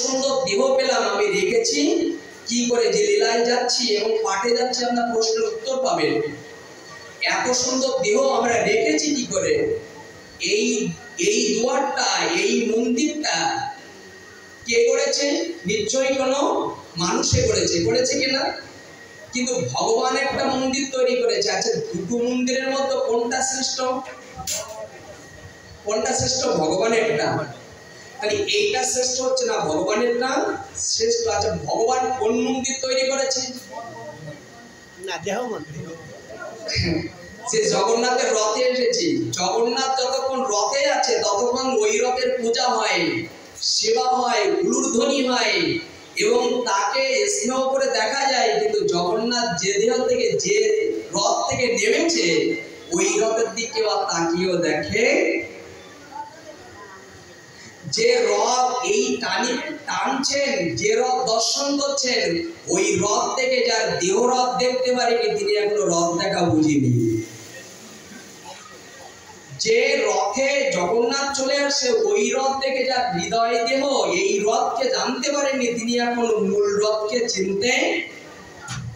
সুন্দর দেহ পেলাম, আমি রেখেছি কি করে, যে লীলায় যাচ্ছি এবং পাঠে যাচ্ছি আপনার প্রশ্নের উত্তর পাবেন। এত সুন্দর দেহ আমরা রেখেছি কি করে? এই এই দুয়ারটা, এই মন্দিরটা কে করেছে? নিশ্চয়ই কোনো মানুষে করেছে, করেছে কিনা? কিন্তু ভগবান একটা মন্দির তৈরি করেছে। আচ্ছা, দুটো মন্দিরের মধ্যে কোনটা শ্রেষ্ঠ? কোনটা শ্রেষ্ঠ? ভগবানেরটা। তাহলে এইটা শ্রেষ্ঠ হচ্ছে না, ভগবানেরটা শ্রেষ্ঠ। আচ্ছা, ভগবান কোন মন্দির তৈরি করেছে? না, দেহ মন্দির। সে জগন্নাথের রথে এসেছি, জগন্নাথ যতক্ষণ রথে আছে ততক্ষণ ওই রথের পূজা হয়, সেবা হয়, উলুধ্বনি হয় এবং তাকে স্নেহ করে দেখা যায়। কিন্তু জগন্নাথ যে দেহ থেকে, যে রথ থেকে নেমেছে, ওই রথের দিকে বা তাকিয়েও দেখে। যে রথ এই টানছেন, যে রথ দর্শন করছেন, ওই রথ থেকে যার দেহ রথ দেখতে পারেনি, তিনি এখনো রথ দেখা বুঝিনি। যে রথে জগন্নাথ চলে আসে, ওই রথ থেকে যার হৃদয় দেহ এই রথকে জানতে পারেননি, তিনি এখন মূল রথকে চিনতে।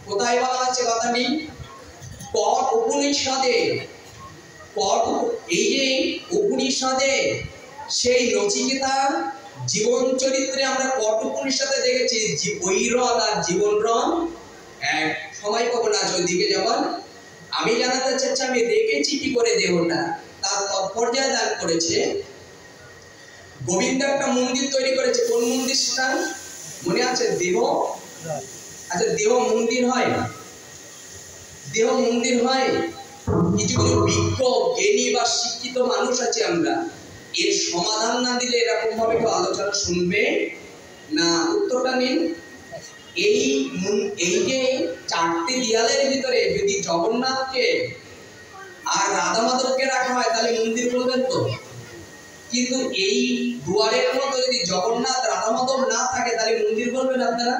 কোথায় বলা আছে কথাটি? কট উপনিষদে। এই যে উপনিষদে সেই নচিকেতা জীবন চরিত্রে আমরা কট উপনিষদে দেখেছি ওই রথ আর জীবন রথ এক। সময় পাবো না ওইদিকে যাবার। আমি জানাতে চাচ্ছি আমি রেখেছি কি করে দেহটা, তার তাৎপর্য দান করেছে। গোবিন্দ একটা মন্দির তৈরি করেছে। কোন মন্দির সেটা মনে আছে? দেহ। আচ্ছা, দেহ মন্দির হয়? দেহ মন্দির হয়? কিছু কিছু বিজ্ঞ, জ্ঞানী বা শিক্ষিত মানুষ আছে, আমরা এর সমাধান না দিলে এরকম ভাবে কেউ আলোচনা শুনবে না। উত্তরটা নিন। এই যে চারটি দেয়ালের ভিতরে যদি জগন্নাথকে আর রাধা মাধবকে রাখা হয় তাহলে মন্দির বলবেন তো? কিন্তু এই দুয়ারের মধ্যে যদি জগন্নাথ রাধা মাধব না থাকে তাহলে মন্দির বলবেন আপনারা?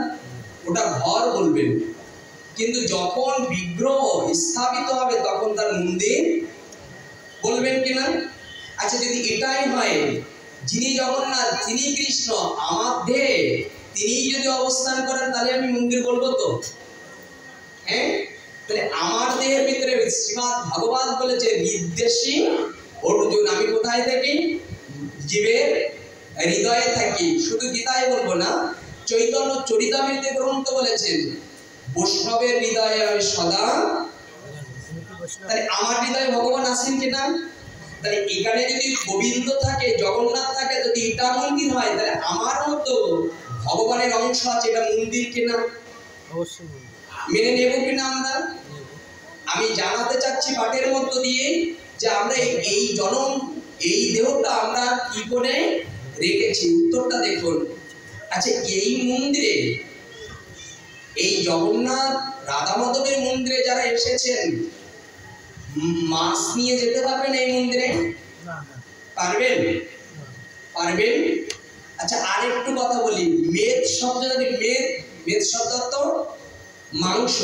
ওটা ঘর বলবেন। কিন্তু যখন বিগ্রহ স্থাপিত হবে তখন তার মন্দির বলবেন কিনা? আচ্ছা, যদি এটাই হয়, যিনি জগন্নাথ, যিনি কৃষ্ণ, আমার দেহে তিনি যদি অবস্থান করেন তাহলে আমি মন্দির বলবো তো? হ্যাঁ, তাহলে আমার দেহের ভিতরে শ্রীমৎ ভাগবত বলেছে বিদ্বেষী অর্জুন, আমি কোথায় থাকি? জীবের হৃদয়ে থাকি। শুধু গীতায় বলবো না, চৈতন্য চরিতামৃতে গ্রন্থ বলেছেন বৈষ্ণবের হৃদয়ে আমি সদা। তাহলে আমার হৃদয়ে ভগবান আসেন কিনা? তাহলে এখানে যদি গোবিন্দ থাকে, জগন্নাথ থাকে, যদি এটা মন্দির হয় তাহলে আমার মতো ভগবানের অংশ আছে, এটা মন্দির কিনা? অবশ্যই মেনে নেব কিনা আমরা? আমি জানাতে চাচ্ছি পাঠের মধ্য দিয়ে যে আমরা এই জনম, এই দেহটা আমরা কি করে রেখেছি। উত্তরটা দেখুন। আচ্ছা, এই মন্দিরে, এই জগন্নাথ রাধা মাধবের মন্দিরে যারা এসেছেন, মাছ নিয়ে যেতে পারবেন এই মন্দিরে? পারবেন? পারবেন? আচ্ছা, আর একটু কথা বলি। মেদ শব্দ, যদি মেদ শব্দ তো মাংস,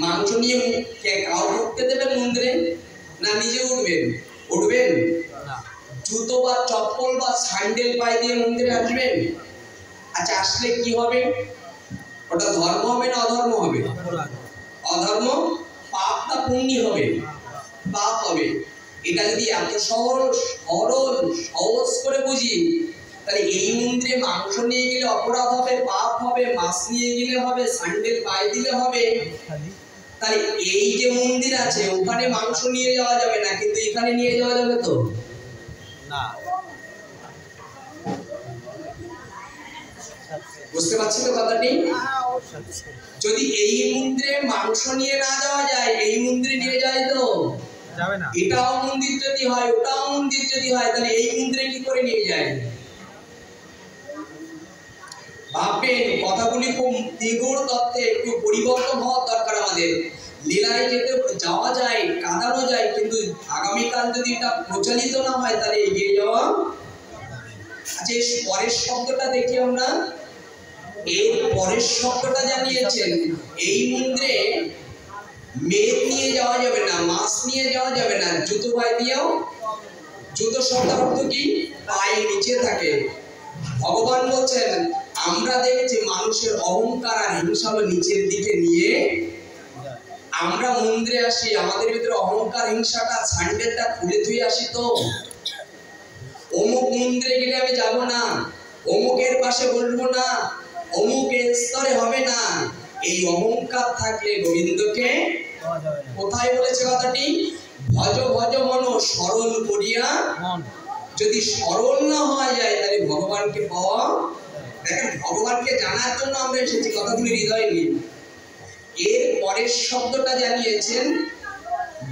মাংস নিয়ে কাউ ঢুকতে দেবেন মন্দিরে? না নিজে উঠবেন? উঠবেন? জুতো বা চপ্পল বা স্যান্ডেল পায়ে দিয়ে মন্দিরে আসবেন? আচ্ছা, আসলে কি হবে? ওটা ধর্ম হবে না অধর্ম হবে? অধর্ম। পাপ না পুণ্য হবে? পাপ হবে। এটা যদি এত সরল সহজ করে বুঝি, তাহলে এই মন্দিরে মাংস নিয়ে গেলে অপরাধ হবে, পাপ হবে, মাছ নিয়ে গেলে হবে, স্যান্ডেল পায়ে দিলে হবে। তাহলে এই যে মন্দির আছে ওখানে মাংস নিয়ে যাওয়া যাবে না, কিন্তু এখানে নিয়ে যাওয়া যাবে তো? না। বুঝতে পারছি তো কথাটি? যদি এই মন্দিরে মাংস নিয়ে না যাওয়া যায়, এই মন্দিরে নিয়ে যায় তো যাবে না। এটাও মন্দির যদি হয়, ওটাও মন্দির যদি হয়, তাহলে এই মন্দিরে কি করে নিয়ে যায়? ভাববেন, কথাগুলি খুব নিগূঢ় তত্ত্বে একটু পরিবর্তন হওয়ার দরকার আমাদের। লীলায় যেতে যাওয়া যায়, কাঁদানো যায়, কিন্তু আগামীকাল যদি এটা প্রচলিত না হয় তাহলে এগিয়ে যাওয়া। আচ্ছা, পরের শব্দটা দেখি আমরা। এর পরের শব্দটা জানিয়েছেন এই মন্দিরে মেদ নিয়ে যাওয়া যাবে না, মাছ নিয়ে যাওয়া যাবে না, জুতো পায়ে দিয়েও। জুতো শব্দের অর্থ কি? পায়ে নিচে থাকে। ভগবান বলছেন আমরা দেখেছি মানুষের অহংকার আর হিংসা নিচের দিকে নিয়ে আমরা মন্দিরে আসি, আমাদের ভিতরে অহংকার হিংসাটা সান্ডেলটা খুলে ধুয়ে আসি। তো অমুক মন্দিরে গেলে আমি যাব না, অমুকের পাশে বলবো না, অমুক স্তরে হবে না, এই অহংকার থাকলে গোবিন্দকে কোথায় বলেছে কথাটি? ভজ ভজ মন সরল করিয়া, যদি সরল না হওয়া যায় তাহলে ভগবানকে পাওয়া। দেখেন, ভগবানকে জানার জন্য আমরা এসেছি, কথাগুলি হৃদয়ে নিয়ে। এর পরের শব্দটা জানিয়েছেন,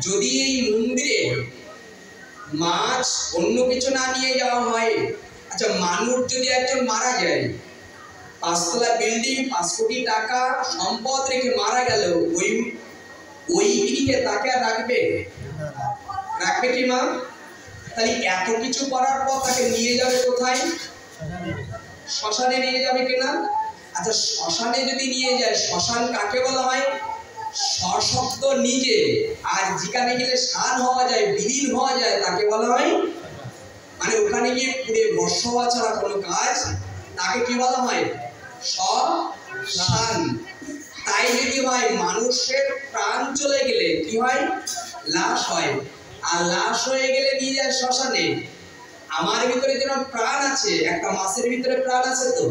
যদি এই মন্দিরে মাছ অন্য কিছু না নিয়ে যাওয়া হয়, আচ্ছা মানুষ যদি একজন মারা যায়, 5 তলা বিল্ডিং, 5 কোটি টাকা সম্পদ রেখে মারা গেল, ওই গৃহে তাকে আর রাখবে কি মা? তাহলে এত কিছু করার পর তাকে নিয়ে যাবে কোথায়? শ্মশানে নিয়ে যাবে কিনা? আচ্ছা শ্মশানে যদি নিয়ে যায়, শ্মশান কাকে বলা হয়? সশব্দ নিজে, আর যেখানে গেলে সান হওয়া যায়, বিলীন হওয়া যায়, তাকে বলা হয়, মানে ওখানে গিয়ে পুড়ে বর্ষ হওয়া ছাড়া কোনো কাজ, তাকে কি বলা হয়? শ্মশান। তাই যদি হয়, মানুষের প্রাণ চলে গেলে কি হয়? লাশ হয়, আর লাশ হয়ে গেলে নিয়ে যায় শ্মশানে। আমার ভিতরে যেরকম প্রাণ আছে, একটা মাছের ভিতরে প্রাণ আছে তো,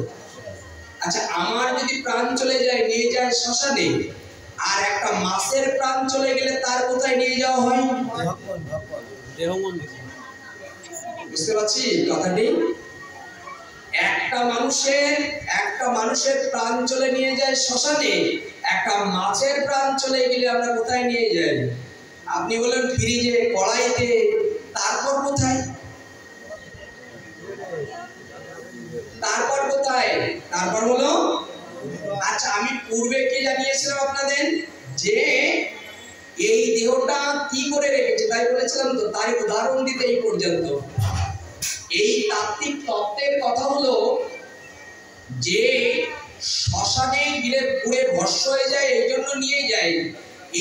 আচ্ছা আমার যদি প্রাণ চলে যায় নিয়ে যায় শ্মশানে, আর একটা মাছের প্রাণ চলে গেলে তার কোথায় নিয়ে যাওয়া হয়? বুঝতে পারছি কথাটি? একটা মানুষের প্রাণ চলে নিয়ে যায় শ্মশানে, একটা মাছের প্রাণ চলে গেলে আমরা কোথায় নিয়ে যাই? আপনি বলেন ফ্রিজে, কড়াইতে, তারপর কোথায়? তারপর হলো, আচ্ছা আমি পূর্বে কি জানিয়েছিলাম আপনাদের, যে এই দেহটা কি করে রেখেছে, তাই বলেছিলাম তো, তাই উদাহরণ দিতে এই পর্যন্ত। এই তাত্ত্বিক তত্ত্বের কথা হলো যে শ্মশানে গিলে পুড়ে ভস্ম হয়ে যায়, এই জন্য নিয়ে যায়।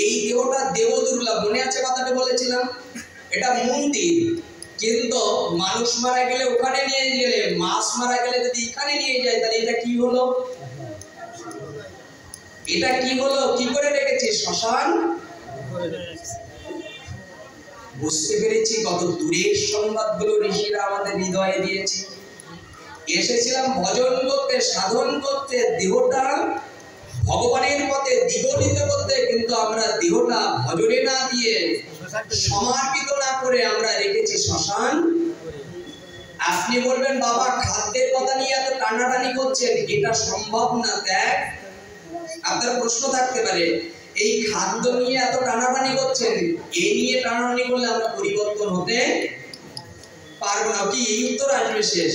এই দেহটা দেবদুর্লভ, মনে আছে কথাটা বলেছিলাম, এটা মন্দির, কিন্তু মানুষ মারা গেলে ওখানে নিয়ে গেলে, মাছ মারা গেলে যদি এখানে নিয়ে যায়, তাহলে এটা কি হলো? কি করে রেখেছে? শ্মশান। বুঝতে পেরেছি কত দূরের সংবাদগুলো ঋষিরা আমাদের হৃদয়ে দিয়েছে। এসেছিলাম ভজন করতে, সাধন করতে, দেহটা ভগবানের পথে দ্বিগলিত করতে, কিন্তু আমরা দেহটা ভজনে না দিয়ে, সমর্পিত না করে আমরা রেখেছি শ্মশান। আপনি বলবেন বাবা খাদ্যের কথা নিয়ে এত টানাটানি করছেন, এটা সম্ভব না। দেখ, আপনার প্রশ্ন থাকতে পারে, এই খাদ্য নিয়ে এত টানাটানি করছেন, এই নিয়ে টানাটানি করলে আমরা পরিবর্তন হতে পারবো না কি? এই উত্তর আসবে শেষ।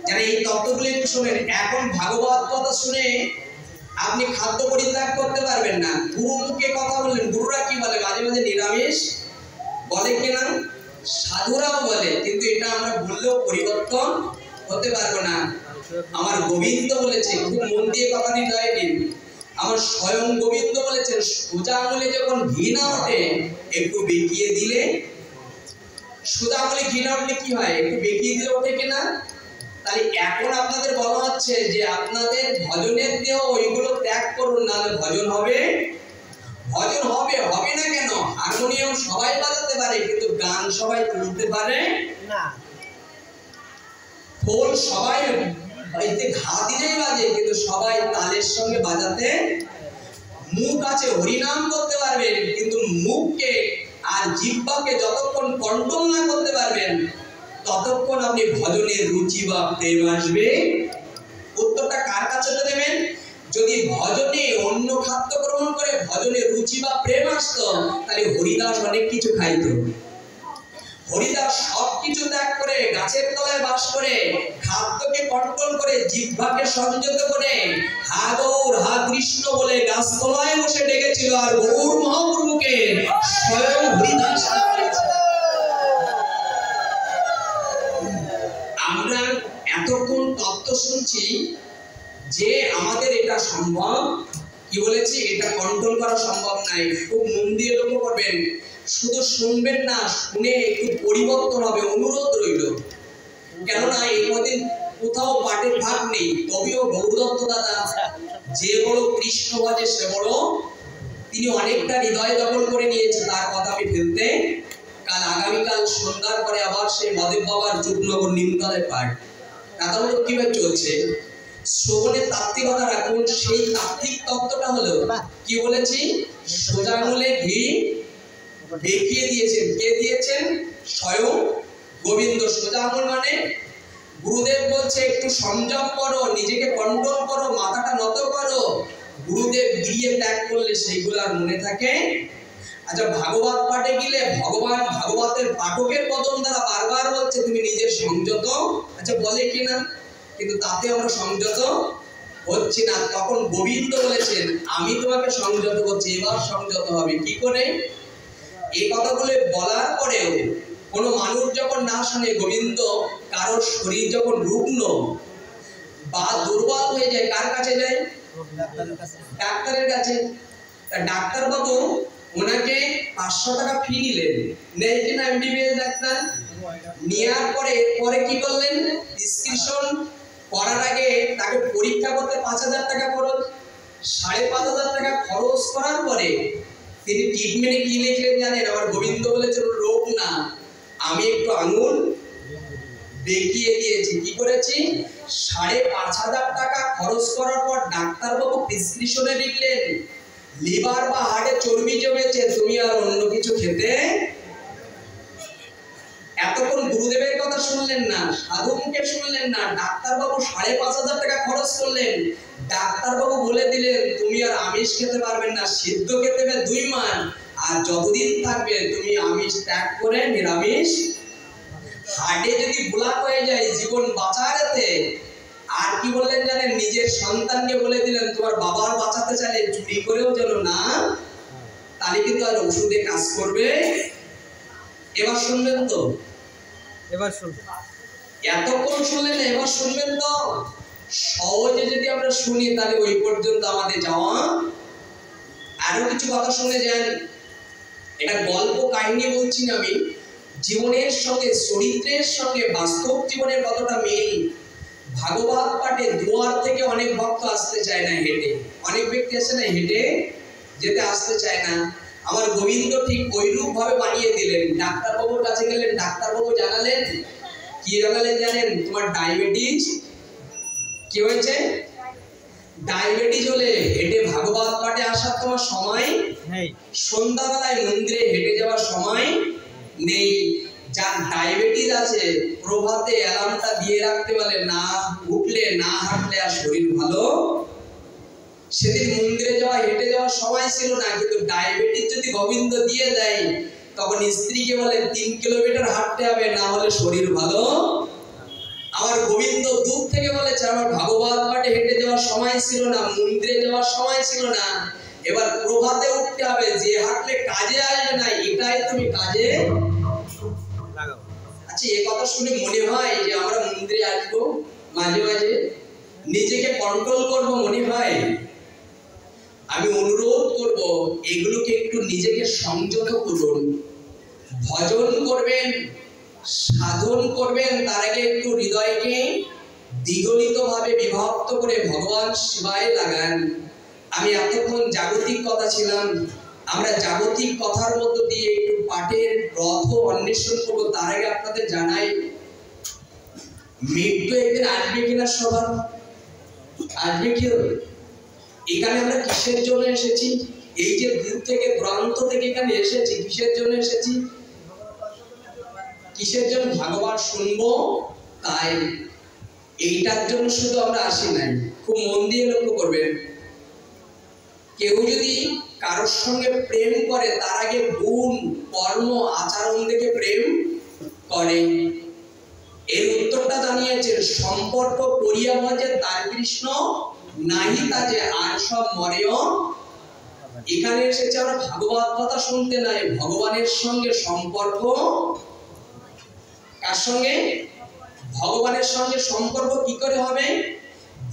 যারা এই তত্ত্বগুলো একটু শোনেন, এখন ভাগবত কথা শুনে আপনি খাদ্য পরিত্যাগ করতে পারবেন না। গুরু মুখে কথা বললেন, গুরুরা কি বলে? মাঝে মাঝে নিরামিষ বলে কিনা, সাধুরাও বলে, কিন্তু এটা আমরা বললেও পরিবর্তন হতে পারবো না। আমার গোবিন্দ বলেছে, খুব মন দিয়ে কথা হৃদয়ে নিন, আমার স্বয়ং গোবিন্দ বলেছেন, সোজা আঙুলে যখন ঘি না ওঠে একটু বেঁকিয়ে দিলে, সোজা আঙুলে ঘি না উঠলে কি হয়? একটু বেঁকিয়ে দিলে ওঠে কিনা? তাহলে এখন আপনাদের বলা হচ্ছে যে আপনাদের ভজনের দেহ ওইগুলো ত্যাগ করুন, নাহলে ভজন হবে না কেন? হারমোনিয়াম সবাই বাজাতে পারে, কিন্তু গান সবাই তুলতে পারে না। খোল সবাই এতে ঘা দিলেই বাজে, কিন্তু সবাই তালের সঙ্গে বাজাতে। মুখ আছে, হরিনাম করতে পারবেন, কিন্তু মুখকে আর জিহ্বাকে যতক্ষণ কন্ট্রোল না করতে পারবেন, ততক্ষণ আপনি ভজনের রুচি বা প্রেম আসবে। উত্তরটা কার কাছে দেবেন? যদি ভজনে অন্য খাদ্য গ্রহণ করে ভজনে রুচি বা প্রেম আসতো, তাহলে হরিদাস অনেক কিছু খাইতো। হরিদাস সবকিছু ত্যাগ করে গাছের তলায় বাস করে, খাদ্যকে কন্ট্রোল করে, জিহ্বাকে সংযত করে, হা গৌর হা কৃষ্ণ বলে গাছ তলায় বসে ডেকেছিল, আর গৌর মহাপ্রভুকে স্বয়ং হরিদাস। আমরা এতক্ষণ তত্ত্ব শুনছি যে আমাদের এটা সম্ভব, কি বলেছি, এটা কন্ট্রোল করা সম্ভব নাই। খুব মন দিয়ে লক্ষ্য করবেন, শুধু শুনবেন না, শুনে একটু পরিবর্তন হবে, অনুরোধ রইল। কেননা এই কদিন কোথাও পাটের ভাগ নেই, তবেও গৌরদত্ত দাদা যে বড় কৃষ্ণ ভজে সে বড়, তিনি অনেকটা হৃদয় দখল করে নিয়েছে। তার কথা আমি ফেলতে কাল আগামীকাল সন্ধ্যার পরে আবার সেই মদেব বাবার যুগনগর নিমতলায় পাঠ। দাদাগুলো কিভাবে চলছে শ্রবণের তাত্ত্বিকতা রাখুন। সেই তাত্ত্বিক তত্ত্বটা হলো কি বলেছি, সোজা আঙুলে ঘি দেখিয়ে দিয়েছেন। কে দিয়েছেন? স্বয়ং গোবিন্দ। সোজা আঙুল মানে গুরুদেব বলছে একটু সংযম করো, নিজেকে কন্ট্রোল করো, মাথাটা নত করো। গুরুদেব গিয়ে ত্যাগ করলে সেইগুলো আর মনে থাকে। আচ্ছা, ভাগবত পাঠে গেলে ভগবান ভাগবতের পাঠকের বদন দ্বারা বারবার বলছে তুমি নিজের সংযত। আচ্ছা বলে কিনা, কিন্তু তাতে আমরা সংযত হচ্ছি না। তখন গোবিন্দ বলেছেন আমি তোমাকে সংযত করছি, এবার সংযত হবে কি করে? এই কথাগুলো বলার পরেও কোনো মানুষ যখন না শোনে, গোবিন্দ কারোর শরীর যখন রুগ্ন বা দুর্বল হয়ে যায় কার কাছে যায়? ডাক্তারের কাছে। ডাক্তার বাবু ওনাকে 500 টাকা ফি নিলেন, নেই কিনা এমবিবিএস ডাক্তার? নেওয়ার পরে কি করলেন? প্রেসক্রিপশন করার আগে তাকে পরীক্ষা করতে 5000 টাকা খরচ। 5500 টাকা খরচ করার পরে তিনি ট্রিটমেন্টে কি লিখলেন জানেন? আমার গোবিন্দ বলেছেন রোগ না, আমি একটু আঙুল দেখিয়ে দিয়েছি। কি করেছি? 5500 টাকা খরচ করার পর ডাক্তারবাবু প্রেসক্রিপশনে লিখলেন লিভার বা হার্টে চর্বি জমেছে, তুমি আর অন্য কিছু খেতে। এতক্ষণ গুরুদেবের কথা শুনলেন না, সাধু মুখে শুনলেন না, ডাক্তারবাবু 5500 টাকা খরচ করলেন। ডাক্তারবাবু বলে দিলেন তুমি আর আমিষ খেতে পারবেন না, সিদ্ধ খেতে হবে 2 মাস, আর যতদিন থাকবে তুমি আমিষ ত্যাগ করে নিরামিষ। হার্টে যদি ব্লক হয়ে যায় জীবন বাঁচাতে। আর কি বললেন জানেন? নিজের সন্তানকে বলে দিলেন তোমার বাবার বাঁচাতে চাইলে চুরি করেও যেন না, তাহলে কিন্তু আর ওষুধে কাজ করবে। এবার শুনবেন তো? এবার শুনবেন। এতক্ষণ শুনলেন, এবার শুনবেন তো? সহজে যদি আমরা শুনি তাহলে ওই পর্যন্ত আমাদের যাওয়া। আরো কিছু কথা শুনে যান। এটা গল্প কাহিনী বলছি না আমি, জীবনের সঙ্গে চরিত্রের সঙ্গে বাস্তব জীবনের কতটা মিল। ভাগবত পাঠে দুয়ার থেকে অনেক ভক্ত আসতে চায় না হেঁটে, অনেক ব্যক্তি আছে না হেঁটে যেতে আসতে চায় না। আমার গোবিন্দ ঠিক ওইরূপ ভাবে বানিয়ে দিলেন। ডাক্তারবাবুর কাছে গেলেন, ডাক্তারবাবু জানালেন কি জানালেন জানেন? তোমার ডায়াবেটিস কি হয়েছে? ডায়াবেটিস হলে হেঁটে ভাগবত পাঠে আসার তোমার সময় নেই, সন্ধ্যাবেলায় মন্দিরে হেঁটে যাওয়ার সময় নেই। যার ডায়াবেটিস আছে প্রভাতে অ্যালার্মটা দিয়ে রাখতে বলে, না উঠলে না হাঁটলে আর শরীর ভালো। সেদিন মন্দিরে যাওয়া হেঁটে যাওয়ার সময় ছিল না, কিন্তু ডায়াবেটিস যদি গোবিন্দ দিয়ে দেয় তখন স্ত্রীকে বলে 3 কিলোমিটার হাঁটতে হবে, না হলে শরীর ভালো। আমার গোবিন্দ দূর থেকে বলেছে আমার ভাগবত পাঠে হেঁটে যাওয়ার সময় ছিল না, মন্দিরে যাওয়ার সময় ছিল না, এবার প্রভাতে উঠতে হবে, যে হাঁটলে কাজে আসবে না এটাই তুমি কাজে লাগাও। আচ্ছা, এই কথা শুনে মনে হয় যে আমরা মন্দিরে আসবো, মাঝে মাঝে নিজেকে কন্ট্রোল করব মনে হয়। আমি অনুরোধ করব এগুলোকে একটু নিজেকে সংযত করুন। ভজন করবেন, সাধন করবেন, তার আগে একটু হৃদয়কে দ্বিগলিত ভাবে বিভক্ত করে ভগবান শিবায় লাগান। আমি এতক্ষণ জাগতিক কথা ছিলাম, আমরা জাগতিক কথার মধ্য দিয়ে একটু পাঠের রথ অন্বেষণ করবো। তার আগে আপনাদের জানাই মৃত্যু একদিন আসবে কিনা, সবার আসবে কি? এখানে আমরা কিসের জন্য এসেছি? এই যে দূর থেকে প্রান্ত থেকে এখানে এসেছি, কিসের জন্য এসেছি? কিসের জন্য? ভাগবত শুনবো, তাই এইটার জন্য শুধু আমরা আসি নাই। খুব মন দিয়ে লক্ষ্য করবেন, কেউ যদি কারোর সঙ্গে প্রেম করে তার আগে গুণ কর্ম আচরণ দেখে প্রেম করে। এর উত্তরটা জানিয়েছেন সম্পর্ক করিয়া মাঝে তার কৃষ্ণ নাহি কাজে আর সব মরেও। এখানে এসেছে আমরা ভাগবত কথা শুনতে নাই, ভগবানের সঙ্গে সম্পর্ক। কার সঙ্গে? ভগবানের সঙ্গে সম্পর্ক কি করে হবে?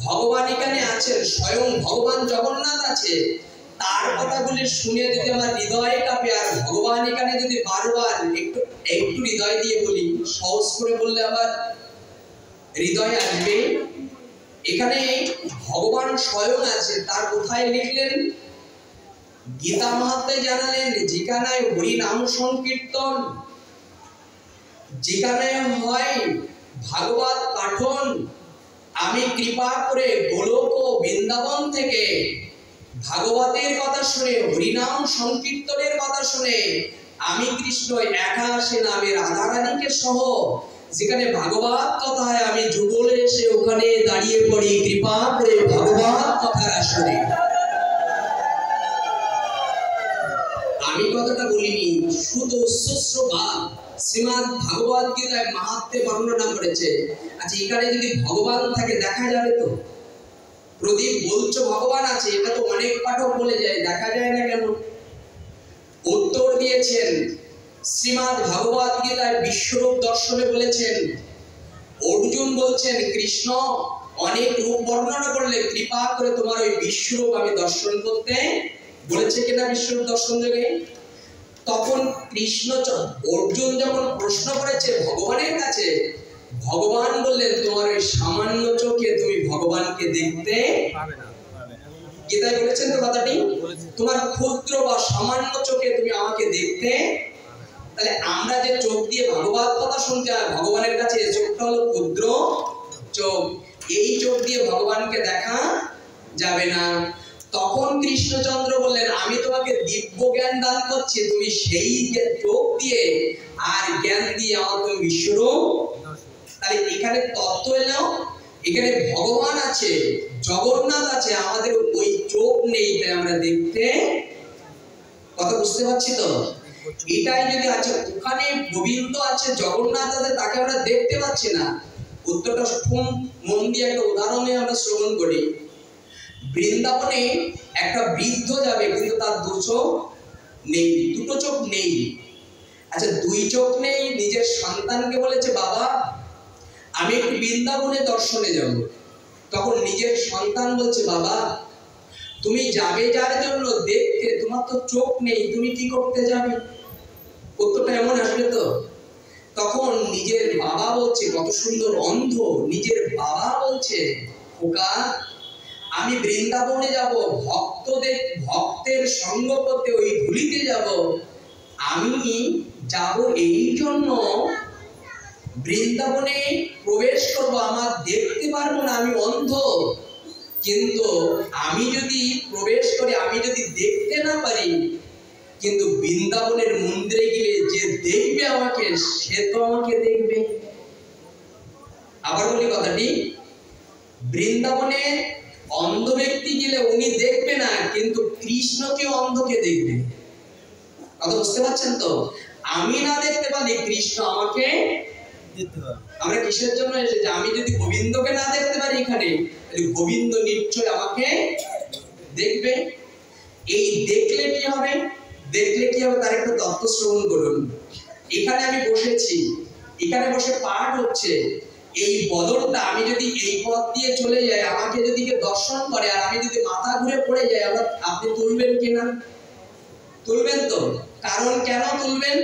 ভগবান এখানে আছেন, স্বয়ং ভগবান জগন্নাথ আছে, তার কথাগুলি শুনে যদি আমার হৃদয় কাঁপে, আর ভগবান এখানে যদি বারবার একটু একটু হৃদয় দিয়ে বলি, সহজ করে বললে আবার হৃদয়ে আসবে। এখানে ভগবান স্বয়ং আছে, তার কোথায় লিখলেন? গীতা মাহাত্মে জানালেন, যেখানে হরি নাম সংকীর্তন, যেখানে হয় ভাগবত পাঠন, আমি কৃপা করে গোলক ও বৃন্দাবন থেকে ভাগবতের কথা শুনে, হরিনাম সংকীর্তনের কথা শুনে আমি কৃষ্ণ একা আসে না, আমি রাধারানীকে সহ যেখানে ভাগবত কথায় আমি যুগলে এসে ওখানে দাঁড়িয়ে পড়ি কৃপা করে ভাগবত কথার আসরে। আমি কথাটা বলিনি, শুধু সুশ্রবা শ্রীমদ ভাগবত গীতায় মাহাত্ম্যে বর্ণনা করেছে। আচ্ছা, এখানে যদি ভগবান থাকে দেখা যাবে তো? প্রদীপ বলছো ভগবান আছে, এটা তো অনেক পাঠক বলে যায়, দেখা যায় না কেন? উত্তর দিয়েছেন, শ্রীমদ ভাগবত গীতায় বিশ্বরূপ দর্শনে বলেছেন, অর্জুন বলছেন কৃষ্ণ অনেক রূপ বর্ণনা করলে কৃপা করে তোমার ওই বিশ্বরূপ আমি দর্শন করতে বলেছে কিনা বিশ্বরূপ দর্শন যোগে? তখন কৃষ্ণ অর্জুন যখন প্রশ্ন করেছে ভগবানের কাছে, ভগবান বললেন তোমার ওই সামান্য চোখে তুমি ভগবানকে দেখতে পাবে না। গীতায় বলেছেন তো কথাটি, তোমার ক্ষুদ্র বা সামান্য চোখে তুমি আমাকে দেখতে। তাহলে আমরা যে চোখ দিয়ে ভাগবত কথা শুনতে হয় ভগবানের কাছে, এই চোখটা হলো ক্ষুদ্র চোখ, এই চোখ দিয়ে ভগবানকে দেখা যাবে না। তখন কৃষ্ণচন্দ্র বললেন আমি তোমাকে দিব্য জ্ঞান দান করছি, তুমি সেই চোখ দিয়ে আর জ্ঞান দিয়ে আমার তুমি বিশ্বরূপ। তাহলে এখানে তত্ত্ব এলো, এখানে ভগবান আছে, জগন্নাথ আছে, আমাদের ওই চোখ নেই, তাই আমরা দেখতে। কথা বুঝতে পারছি তো? এটাই যদি আছে, ওখানে গোবিন্দ আছে, জগন্নাথ আছে, তাকে আমরা দেখতে পাচ্ছি না। উত্তরটা খুব মন দিয়ে একটা উদাহরণে আমরা শ্রবণ করি। বৃন্দাবনে একটা বৃদ্ধ যাবে, কিন্তু তার দু চোখ নেই, দুটো চোখ নেই। আচ্ছা, দুই চোখ নেই, নিজের সন্তানকে বলেছে বাবা আমি একটু বৃন্দাবনে দর্শনে যাব। তখন নিজের সন্তান বলছে বাবা তুমি যাবে যার জন্য দেখতে, তোমার তো চোখ নেই, তুমি কি করতে যাবে? উত্তরটা এমন আসবে তো? তখন নিজের বাবা বলছে, কত সুন্দর অন্ধ, নিজের বাবা বলছে খোকা আমি বৃন্দাবনে যাব, ভক্তের সঙ্গ করতে, ওই ধুলিতে যাব। আমি যাব এই জন্য বৃন্দাবনে প্রবেশ করব, আমার দেখতে পারবো না, আমি অন্ধ। কিন্তু আমি যদি প্রবেশ করি, আমি যদি দেখতে না পারি, কিন্তু বৃন্দাবনের মন্দিরে গেলে যে দেখবে আমাকে, সে তো আমাকে দেখবে। আবার বলি কথাটি, বৃন্দাবনে অন্ধ ব্যক্তি গেলে উনি দেখবে না, কিন্তু কৃষ্ণকে অন্ধকে দেখবে। কথা বুঝতে পারছেন তো? আমি না দেখতে পারি, কৃষ্ণ আমাকে দেখতে পাবে। আমরা কিসের জন্য এসেছি? আমি যদি গোবিন্দকে না দেখতে পারি এখানে, তাহলে গোবিন্দ নিশ্চয় আমাকে দেখবে। এই দেখলে কি হবে? দেখলে কি হবে তার একটা তত্ত্ব শ্রবণ করুন। এখানে আমি বসেছি, এখানে বসে পাঠ হচ্ছে, এই বদনটা আমি যদি এই পথ দিয়ে চলে যাই, আমাকে যদি কেউ দর্শন করে আর আমি যদি মাথা ঘুরে পড়ে যাই, আপনি তুলবেন কিনা? তুলবেন তো? কারণ কেন তুলবেন?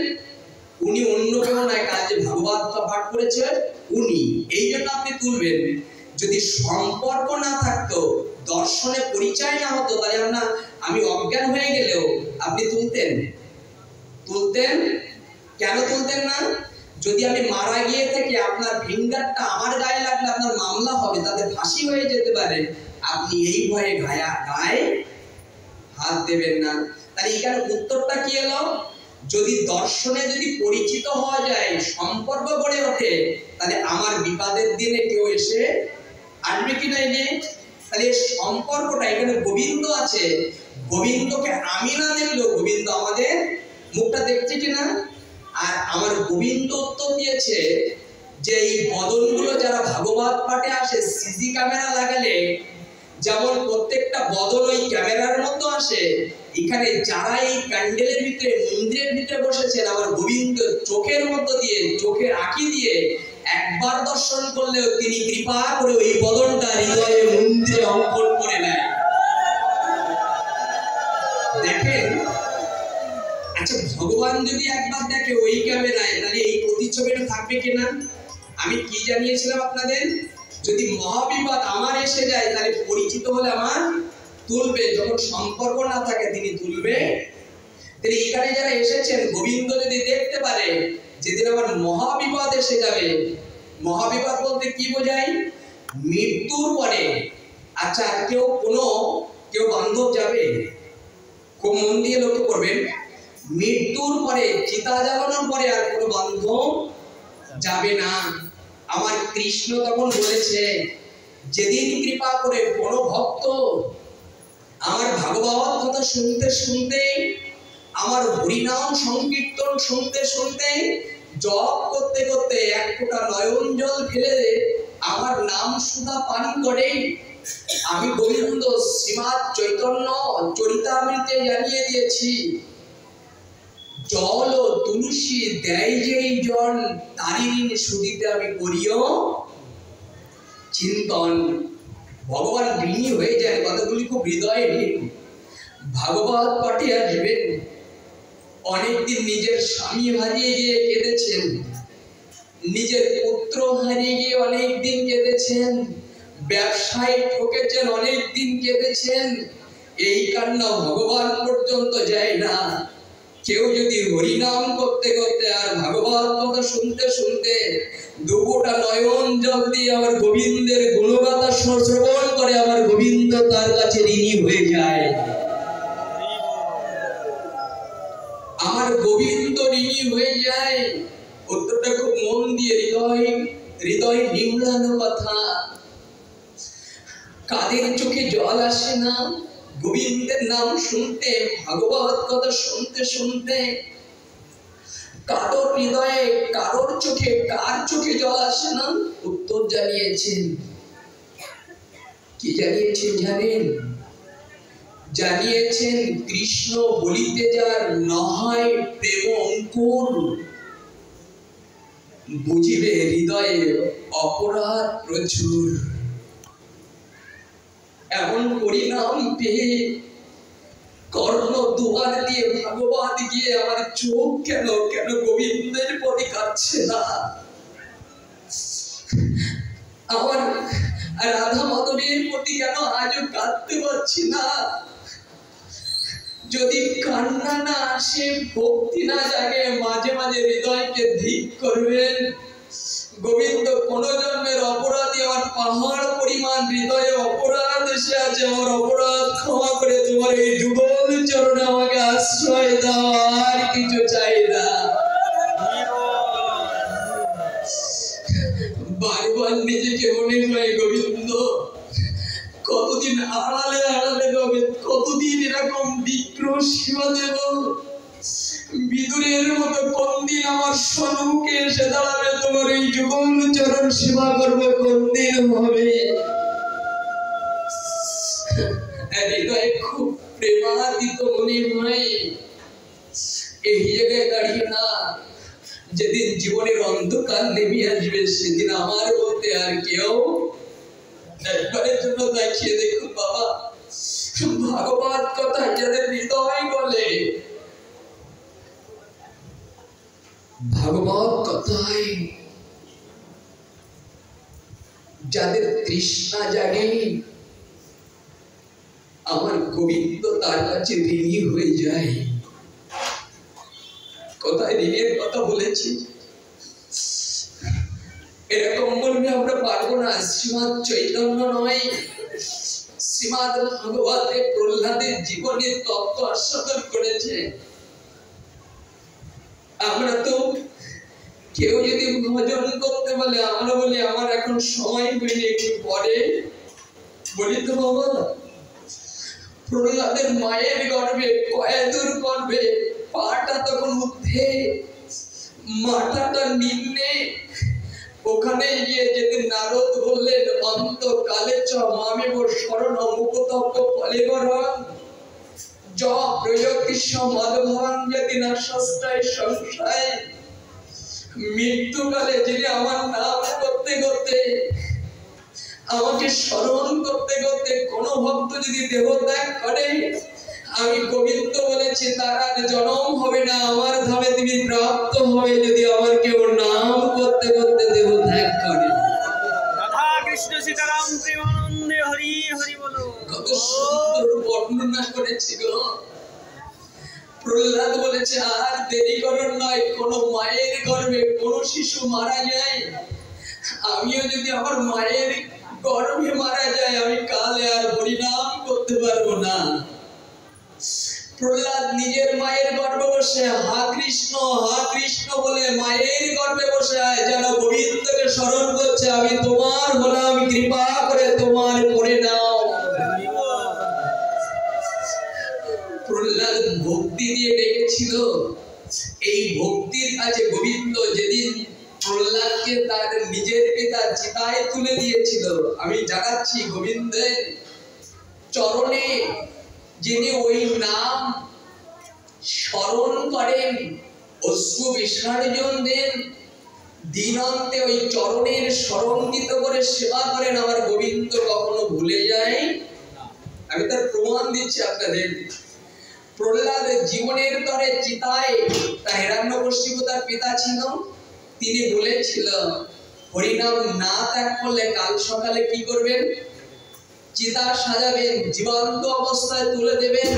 উনি অন্য কেউ নয়, কাল যে ভাগবত পাঠ করেছে উনি, এই জন্য আপনি তুলবেন। যদি সম্পর্ক না থাকতো, দর্শনে পরিচয় না হতো, তাহলে আমি অজ্ঞান হয়ে গেলেও আপনি তুলতেন? কেন তুলতেন না? যদি আমি মারা গিয়ে থাকি, আপনার ফিঙ্গারটা আমার গায়ে লাগলে আপনার মামলা হবে, তাতে ফাঁসি হয়ে যেতে পারে, আপনি এই ভয়ে গায়ে হাত দেবেন না। তাহলে এখানে উত্তরটা কি এলো? যদি দর্শনে যদি পরিচিত হওয়া যায়, সম্পর্ক গড়ে ওঠে, তাহলে আমার বিপদের দিনে কেউ এসে আসবে কিনা? তাহলে সম্পর্কটা, এখানে গোবিন্দ আছে, গোবিন্দকে আমি না দেখলেও গোবিন্দ আমাদের মুখটা দেখছে কিনা? আর আমার গোবিন্দ উত্তর দিয়েছে যে এই বদনগুলো যারা ভাগবত পাঠে আসে, সিসি ক্যামেরা লাগালে যেমন প্রত্যেকটা বদন ওই ক্যামেরার মতো আসে, এখানে যারা এই প্যান্ডেলের ভিতরে মন্দিরের ভিতরে বসেছেন, আমার গোবিন্দ চোখের মধ্য দিয়ে, চোখের আঁখি দিয়ে একবার দর্শন করলেও তিনি কৃপা করে ওই বদনটা হৃদয়ে মন্দিরে অঙ্কন করে নেয়। দেখেন, আচ্ছা ভগবান যদি একবার দেখে ওই ক্যামেরায়, তাহলে এই প্রতিচ্ছবিটা থাকবে কিনা? আমি কি জানিয়েছিলাম আপনাদের, যদি মহাবিপদ আমার এসে যায় তাহলে পরিচিত হলে আমার তুলবে, যখন সম্পর্ক না থাকে তিনি তুলবে। তাহলে এখানে যারা এসেছেন গোবিন্দ যদি দেখতে পারে যেদিন আমার মহাবিপদ এসে যাবে, মহাবিপদ বলতে কি বোঝায়, মৃত্যুর পরে। আচ্ছা কেউ বান্ধব যাবে, খুব মন দিয়ে লক্ষ্য করবেন, মৃত্যুর পরে চিতা জ্বালানোর পরে আর কোনো বান্ধব যাবে না। আমার কৃষ্ণ তখন বলেছে, যেদিন কৃপা করে কোনো ভক্ত আমার ভাগবত কথা শুনতে শুনতে, আমার হরিনাম সংকীর্তন শুনতে শুনতে, জপ করতে করতে এক ফোঁটা নয়ন জল ফেলে আমার নাম সুধা পান করে, আমি গোবিন্দ শ্রীমৎ চৈতন্য চরিতামৃতে জানিয়ে দিয়েছি, জল ও তুলসী দেয় যেই জল, তারই ঋণ সুদিতে আমি করিও চিন্তন। ভগবান ঋণী হয়ে যায়, কথাগুলি খুব হৃদয়ে নিন। ভাগবত পাঠে আসবেন, অনেকদিন নিজের স্বামী হারিয়ে গিয়ে কেঁদেছেন, নিজের পুত্র হারিয়ে গিয়ে অনেকদিন কেঁদেছেন, ব্যবসায় ঠকেছেন অনেকদিন কেঁদেছেন, এই কান্না ভগবান পর্যন্ত যায় না। কেউ যদি হরিনাম করতে করতে আর ভাগবত কথা শুনতে শুনতে দুপুরটা নয়ন জল দিয়ে আমার গোবিন্দের গুণগাথা শ্রবণ করে, আমার গোবিন্দ তার কাছে ঋণী হয়ে যায়। আমার গোবিন্দ ঋণী হয়ে যায়। উত্তরটা খুব মন দিয়ে হৃদয় নিম্লানো কথা। কাদের চোখে জল আসে না গোবিন্দের নাম শুনতে, ভাগবত কথা শুনতে শুনতে? কারোর হৃদয়ে, কার চোখে জল আসে না? উত্তর জানিয়েছেন। কি জানিয়েছেন জানেন? জানিয়েছেন কৃষ্ণ বলিতে যার নহায় প্রেম অঙ্কুর, বুঝিবে হৃদয়ে অপরাধ প্রচুর। এমন পরিণাম পেয়ে কর্ণ দুয়ার দিয়ে ভাগবত গিয়ে আমার চোখ কেন গোবিন্দের প্রতি কাঁদছে না? আমার রাধা মাধবের প্রতি কেন আজও কাঁদতে পারছি না? যদি কান্না না আসে, ভক্তি না জাগে, মাঝে মাঝে হৃদয়কে ধিক করবেন। গোবিন্দ কোন জন্মের অপরাধী, আমার পাহাড় পরিমাণ হৃদয়ে অপরাধ এসে আছে, আমার অপরাধ ক্ষমা করে তোমার এই যুগল চরণে আমাকে আশ্রয় দাও, আর কিছু চাই না। বারবার নিজেকে মনে হয় গোবিন্দ কতদিন আড়ালে রবে, কতদিন এরকম বিগ্রহ সেবা দেব? বিদুরের মতো কোন দিন আমার সম্মুখে এসে দাঁড়াবে, তোমার এই যুগল চরণ সেবা করবে, কোন দিন হবে? হৃদয়ে খুব প্রেমাদিত মনে হয়। এই জায়গায় দাঁড়িয়ে না, যেদিন জীবনের অন্ধকার নেমে আসবে সেদিন আমার বলতে আর কেউ, একবারের জন্য দেখিয়ে দেখুন বাবা, ভাগবত কথা যাদের হৃদয় বলে, ভাগবত কথায় যাদের তৃষ্ণা জাগে, আমার গোবিন্দ তার কাছে ঋণী হয়ে যায়। কোথায় ঋণের কথা বলেছি? এরকম বলবে আমরা পারবো না। শ্রীমৎ চৈতন্য নয়, শ্রীমৎ ভাগবতে প্রহ্লাদের জীবনের তত্ত্ব আস্বাদন করেছে। আমরা তো কেউ যদি ভজন করতে বলে, আমরা বলি আমার এখন সময় হয়নি, একটু পরে। বলি তো বাবা, প্রহ্লাদের মায়ের গর্ভে কয়েদুর গর্ভে পাটা তখন উঠে, মাথাটা নিম্নে, ওখানে গিয়ে যেদিন নারদ বললেন অন্তকালে চ মামেব শরণ মুকুতব্য ফলেবরং য প্রয়োগিষ্য মদভবং যদি না ষষ্ঠায় সংশয়, মৃত্যুকালে যিনি আমার নাম করতে করতে, আমাকে স্মরণ করতে করতে কোন ভক্ত যদি দেহ ত্যাগ করে, আমি গোবিন্দ বলেছি তার আর জন্ম হবে না, আমার ধামে তুমি প্রাপ্ত হবে যদি আমার কেউ নাম করতে করতে দেহ ত্যাগ কৃষ্ণ সীতারাম প্রেমানন্দে হরি হরি বলো। কত সুন্দর বর্ণনা করেছে গো। প্রহ্লাদ বলেছে আর দেরি করার নয়, কোন মায়ের গর্ভে কোন শিশু মারা যায়, আমিও যদি আমার মায়ের গর্ভে মারা যায় আমি কালে আর হরিনাম করতে পারবো না। প্রহ্লাদ নিজের মায়ের গর্ভে বসে হা কৃষ্ণ বলে মায়ের গর্ভে বসে যেন গোবিন্দকে স্মরণ করছে, আমি তোমার হলাম, কৃপা করে তোমার করে নাও। প্রহ্লাদ ভক্তি দিয়ে ডেকেছিল, এই ভক্তির কাছে গোবিন্দ যেদিন প্রহ্লাদকে তার নিজের পিতা চিতায় তুলে দিয়েছিল, আমি জানাচ্ছি গোবিন্দের চরণে যিনি ওই নাম স্মরণ করেন, অশ্রু বিসর্জন দেন, দিনান্তে ওই চরণের স্মরণিত করে সেবা করেন, আমার গোবিন্দ কখনো ভুলে যায়। আমি তার প্রমাণ দিচ্ছি আপনাদের। প্রহ্লাদের জীবনের তরে চিতায় তার হিরণ্যকশিপু তার পিতা ছিল, তিনি বলেছিল হরিনাম না ত্যাগ করলে কাল সকালে কি করবেন, চিতা সাজাবেন, জীবন্ত অবস্থায় তুলে দেবেন।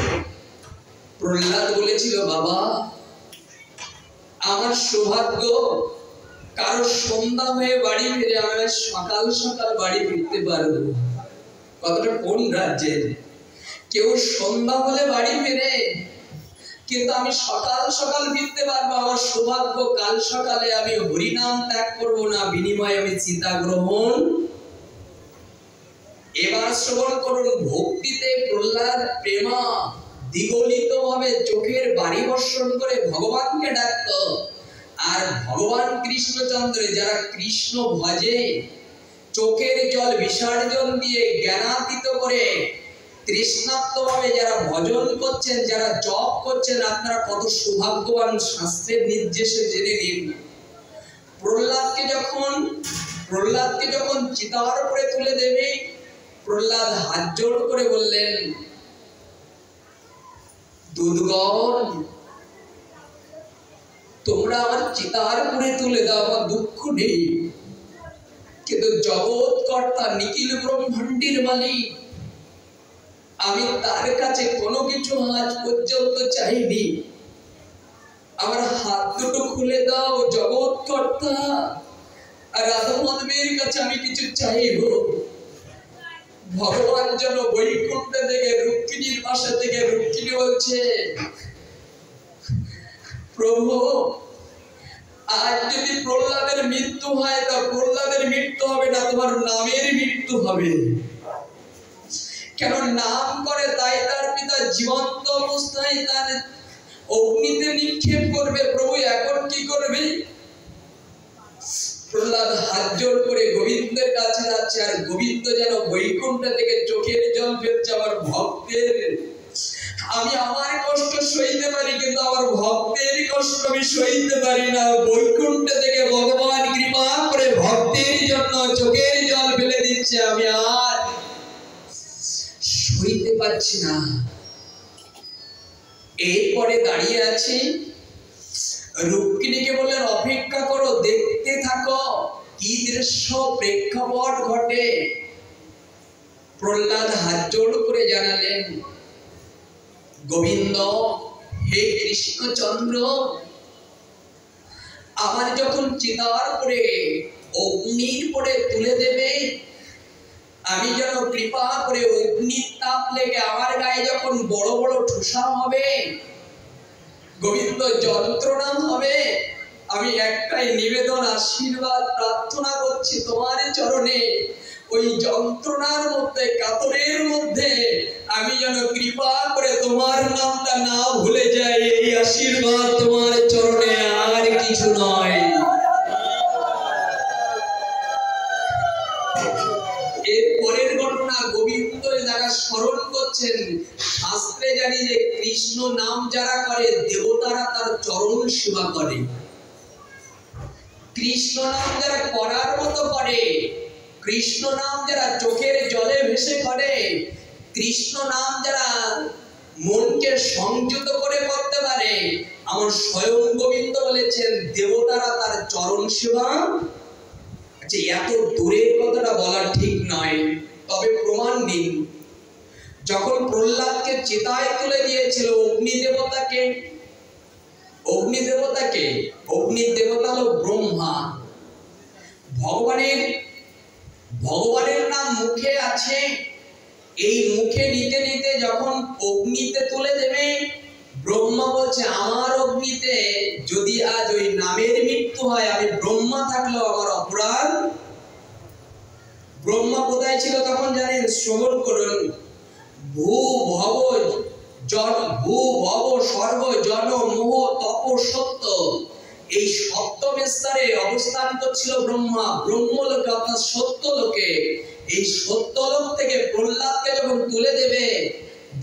প্রহ্লাদ বলেছিল বাবা আমার সৌভাগ্য কারো সন্ধ্যা হয়ে বাড়ি ফিরে আমি সকাল সকাল বাড়ি ফিরতে পারবো। কথাটা কোন রাজ্যের? কেউ সন্ধ্যা হলে বাড়ি ফিরে, কিন্তু আমি সকাল সকাল ফিরতে পারবো, আমার সৌভাগ্য। কাল সকালে আমি হরিনাম ত্যাগ করবো না, বিনিময়ে আমি চিতা গ্রহণ। এবার শ্রবণ করুন, ভক্তিতে প্রহ্লাদ প্রেমা দ্বিগলিত ভাবে চোখের বাড়ি বর্ষণ করে ভগবানকে ডাকত। আর ভগবান কৃষ্ণচন্দ্র যারা কৃষ্ণ ভজে চোখের জল বিসর্জন দিয়ে জ্ঞানাতীত করে তৃষ্ণার্ত ভাবে যারা ভজন করছেন, যারা জপ করছেন, আপনারা কত সৌভাগ্যবান, শাস্ত্রের নির্দেশে জেনে নিন। প্রহ্লাদকে যখন চিতার উপরে তুলে দেবে, প্রহ্লাদ হাত জোড় করে বললেন দুধগণ তোমরা আমার চিতার উপরে তুলে দাও, আমার দুঃখ নেই, কিন্তু জগৎ কর্তা নিখিল ব্রহ্মাণ্ডের মালিক আমি তার কাছে কোনো কিছু আজ পর্যন্ত চাইনি, আমার হাত দুটো খুলে দাও জগৎ কর্তা। আর রাধা মাধবের কাছে আমি কিছু চাইব। ভগবান যেন বৈকুণ্ঠ থেকে রুক্মিণীর বাসা থেকে রুক্মিণী বলছে প্রভু আজ যদি প্রহ্লাদের মৃত্যু হয় তা প্রহ্লাদের মৃত্যু হবে না, তোমার নামের মৃত্যু হবে। কেন নাম করে তাই তার পিতা জীবন্ত অবস্থায় তার অগ্নিতে নিক্ষেপ করবে, প্রভু এখন কি করবে? প্রহ্লাদ হাত জোড় করে গোবিন্দের কাছে যাচ্ছে, আর গোবিন্দ যেন বৈকুণ্ঠ থেকে চোখের জল ফেলছে। আমার ভক্তের, আমি আমার কষ্ট সইতে পারি কিন্তু আমার ভক্তের কষ্ট আমি সইতে পারি না। বৈকুণ্ঠ থেকে ভগবান কৃপা করে ভক্তের জন্য চোখের জল ফেলে দিচ্ছে, আমি আর সইতে পারছি না। এরপরে দাঁড়িয়ে আছি, রুক্মিণীকে বললেন অপেক্ষা করো, দেখতে থাকো কি দৃশ্য প্রেক্ষাপট ঘটে। প্রহ্লাদ হাত জোড় করে জানালেন গোবিন্দ হে কৃষ্ণচন্দ্র, আমার যখন চিতার পরে অগ্নির পরে তুলে দেবে, আমি যেন কৃপা করে অগ্নির তাপ লেগে আমার গায়ে যখন বড় বড় ঠোসা হবে, গোবিন্দ যন্ত্রণা হবে, আমি একটাই নিবেদন আশীর্বাদ প্রার্থনা করছি তোমার চরণে, ওই যন্ত্রণার মধ্যে কাতরের মধ্যে আমি যেন কৃপা করে তোমার নামটা না ভুলে যাই। এই আশীর্বাদ তোমার চরণে, আর কিছু নয়। এর পরের ঘটনা গোবিন্দ যারা স্মরণ করছেন, শাস্ত্রে জানি যে কৃষ্ণ নাম যারা করে দেবতারা তার চরণ সেবা করে। কৃষ্ণ নাম যারা করার মতো করে, কৃষ্ণ নাম যারা চোখের জলে ভেসে করে, কৃষ্ণ নাম যারা মনকে সংযত করে করতে পারে, আমার স্বয়ং গোবিন্দ বলেছেন দেবতারা তার চরণ সেবা যে এত দূরের কথাটা বলা ঠিক নয়, তবে প্রমাণ দিন। যখন প্রহ্লাদকে চিতায় তুলে দিয়েছিল অগ্নিদেবতাকে, অগ্নিদেবতা হলো ব্রহ্মা। ভগবানের নাম মুখে আছে, এই মুখে নিতে নিতে যখন অগ্নিতে তুলে দেবে, ব্রহ্মা বলছে আমার অগ্নিতে যদি আজ ওই নামের মৃত্যু হয়, আমি ব্রহ্মা থাকলেও আমার অপরাধ। ব্রহ্মা কোথায় ছিল তখন জানেন? শ্রবণ করুন। ভূ ভব স্বর্গ জন মোহ তপ সত্য, এই সপ্তম স্তরে অবস্থান করছিল ব্রহ্মা। ব্রহ্মলোকে অর্থাৎ সত্যলোকে। এই সত্যলোক থেকে প্রহ্লাদকে যখন তুলে দেবে,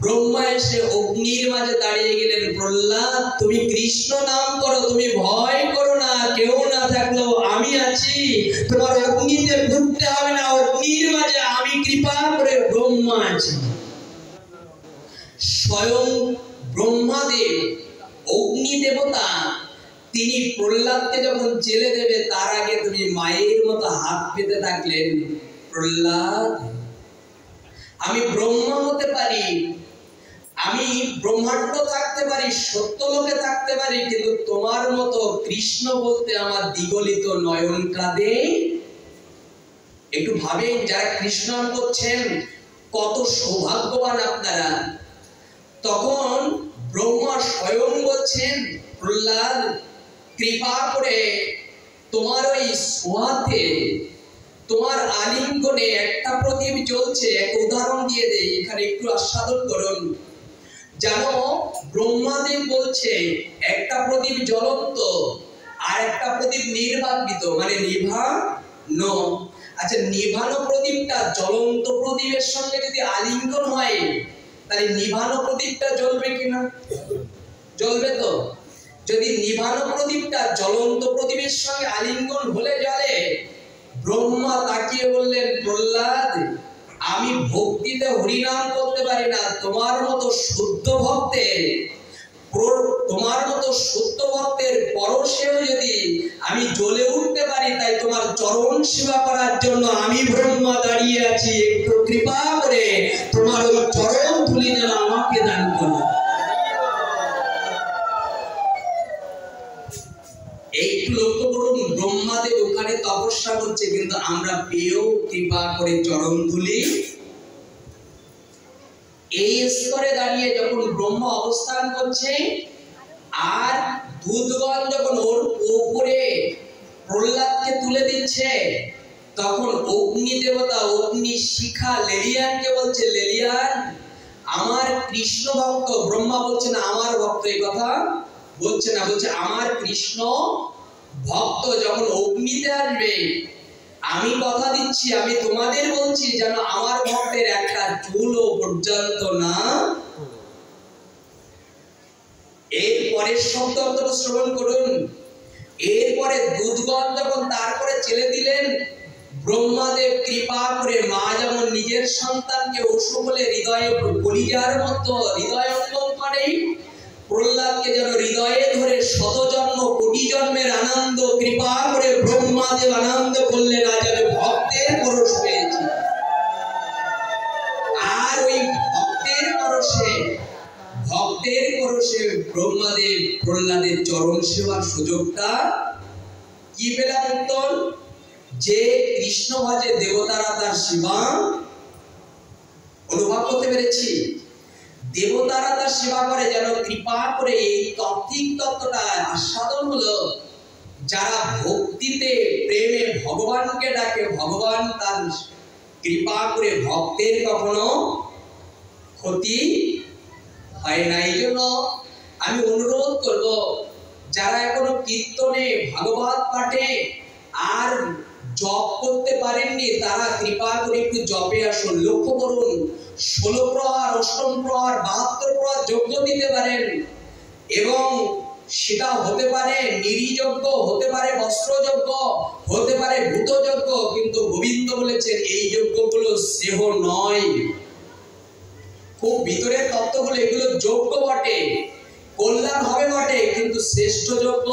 ব্রহ্মা এসে অগ্নির মাঝে দাঁড়িয়ে গেলেন। প্রহ্লাদ, তুমি কৃষ্ণ নাম করো, তুমি ভয় করো না, কেউ না থাকলেও আমি আছি, তোমার অগ্নিতে ডুবতে হবে না, অগ্নির মাঝে আমি কৃপা করে ব্রহ্মা আছি। স্বয়ং ব্রহ্মাদেব অগ্নি দেবতা, তিনি প্রহ্লাদকে যখন জেলে দেবে তার আগে তুমি মায়ের মতো হাত পেতে থাকলেন, প্রহ্লাদ আমি ব্রহ্মা হতে পারি, আমি ব্রহ্মাণ্ড থাকতে পারি, সত্যলোকে থাকতে পারি, কিন্তু তোমার মতো কৃষ্ণ বলতে আমার দ্বিগলিত নয়ন কাঁদে। একটু ভাবেন, যারা কৃষ্ণ নাম করছেন কত সৌভাগ্যবান আপনারা। তখন ব্রহ্মা স্বয়ং বলছেন, প্রহ্লাদ কৃপা করে তোমার ওই সোহাতে, তোমার আলিঙ্গনে একটা প্রদীপ জ্বলছে। একটা উদাহরণ দিয়ে দেই, এখানে একটু আস্বাদন করুন। যেন ব্রহ্মাদেব বলছে একটা প্রদীপ জ্বলন্ত আর একটা প্রদীপ নির্বাপিত, মানে নিভানো। আচ্ছা, নিভানো প্রদীপটা জ্বলন্ত প্রদীপের সঙ্গে যদি আলিঙ্গন হয়, তাহলে নিভানো প্রদীপটা জ্বলবে কিনা? জ্বলবে তো। যদি নিভানো প্রদীপটা জ্বলন্ত প্রদীপের সঙ্গে আলিঙ্গন হলে জ্বলে, ব্রহ্মা তাকিয়ে বললেন, প্রহ্লাদ আমি ভক্তিতে হরিনাম করতে পারি না, তোমার মতো শুদ্ধ ভক্তের পরশেও যদি আমি জ্বলে উঠতে পারি, তাই তোমার চরণ সেবা করার জন্য আমি ব্রহ্মা দাঁড়িয়ে আছি, একটু কৃপা করে তোমার ওই চরণ ধুলি যেন আমাকে দান করো। একটু লক্ষ্য করুন, ব্রহ্মাদেব ওখানে তপস্যা করছে, কিন্তু আমরা পেয়েও কৃপা করে চরণ ধুলি। এই স্তরে দাঁড়িয়ে যখন ব্রহ্মা অবস্থান করছে, আর দুধগণ যখন ওর উপরে প্রহ্লাদকে তুলে দিচ্ছে, তখন অগ্নি দেবতা অগ্নি শিখা লেলিয়ানকে বলছে, লেলিয়ান আমার কৃষ্ণ ভক্ত। ব্রহ্মা বলছে না আমার ভক্ত, এই কথা বলছে না, বলছে আমার কৃষ্ণ ভক্ত যখন অগ্নিতে আসবে, আমি কথা দিচ্ছি, আমি তোমাদের বলছি যেন আমার ভক্তের একটা চুলও পর্যন্ত না। এর পরের শব্দ অন্তত শ্রবণ করুন। এরপরে দুধগণ যখন তারপরে ছেড়ে দিলেন, ব্রহ্মাদেব কৃপা করে মা যেমন নিজের সন্তানকে অসু বলে হৃদয়ে কলিজার মতো হৃদয় অঙ্গন করে, প্রহ্লাদকে যেন হৃদয়ে ধরে শত জন্ম কোটি জন্মের আনন্দ কৃপা করে ব্রহ্মাদেব আনন্দ করলেন, আজ আমি ভক্তের পরশ পেয়েছি। আর ওই ভক্তের পরশে ব্রহ্মাদেব প্রহ্লাদের চরণ সেবার সুযোগটা কি পেলাম? উত্তর, যে কৃষ্ণ ভজে দেবতারা তার সেবা অনুভব করতে পেরেছি। দেবতারা তার সেবা করে, যেন কৃপা করে এই তাত্ত্বিক তত্ত্বটা আস্বাদন হলো। যারা ভক্তিতে প্রেমে ভগবানকে ডাকে, ভগবান তার কৃপা করে ভক্তের কখনো ক্ষতি হয় না। এই জন্য আমি অনুরোধ করব, যারা এখনো কীর্তনে ভাগবত পাঠে আর জপ করতে পারেননি, তারা কৃপা করে একটু জপে আসুন। লক্ষ্য করুন, 16 প্রহার, অষ্টম প্রহার, 72 প্রহার যজ্ঞ দিতে পারেন, এবং সেটা হতে পারে নিরিযজ্ঞ, হতে পারে বস্ত্রযজ্ঞ, হতে পারে ভূতযজ্ঞ, কিন্তু গোবিন্দ বলেছেন এই যজ্ঞগুলো সেহ নয়। খুব ভিতরের তত্ত্বগুলো, এগুলো যজ্ঞ বটে, কল্যাণ হবে বটে, কিন্তু শ্রেষ্ঠ যজ্ঞ